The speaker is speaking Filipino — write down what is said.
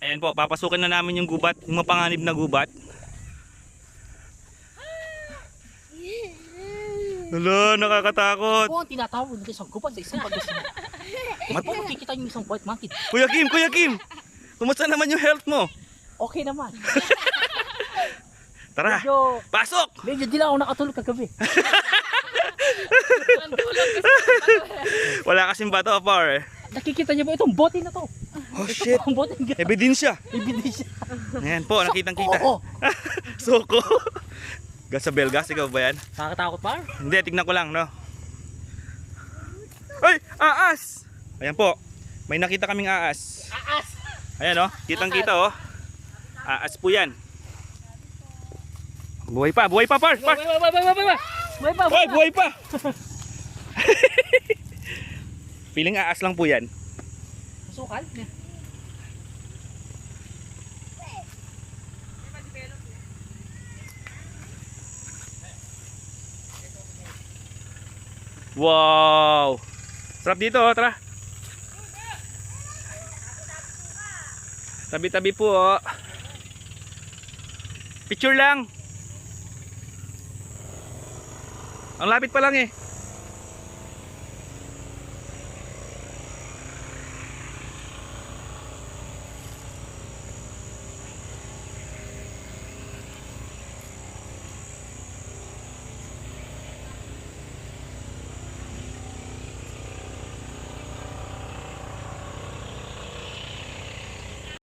Ayan po, papasukin na namin yung gubat, yung mapanganib na gubat. Hala, nakakatakot. Oo, ang tinatawag nila isang gubat sa isang pagkasama. Ito po, makikita niyo isang white monkey. Kuya Kim, kumusta naman yung health mo? Okay naman. Tara, pasok! Medyo di lang ako nakatulog kagabi. Wala kasing bato, par. Nakikita niyo ba itong bote na to? Oh shit, Ang bote ng ebidensya. ebidensya. Ayan po, nakitang-kita. Oo. Soko. Gasabel, gas, ikaw ba yan? Nakakatakot pa? Hindi, tignan ko lang, no? Ay, aas! Ayan po, may nakita kaming aas. Aas! Ayan, oh, kitang-kita, oh. Aas po yan. Buhay pa, par! Par! Hoy, buhay pa! Feeling aas lang po yan. Sukal? Wow! Sarap dito, oh, tara. Tabi-tabi po, oh. Picture lang. Ang lapit pa lang eh.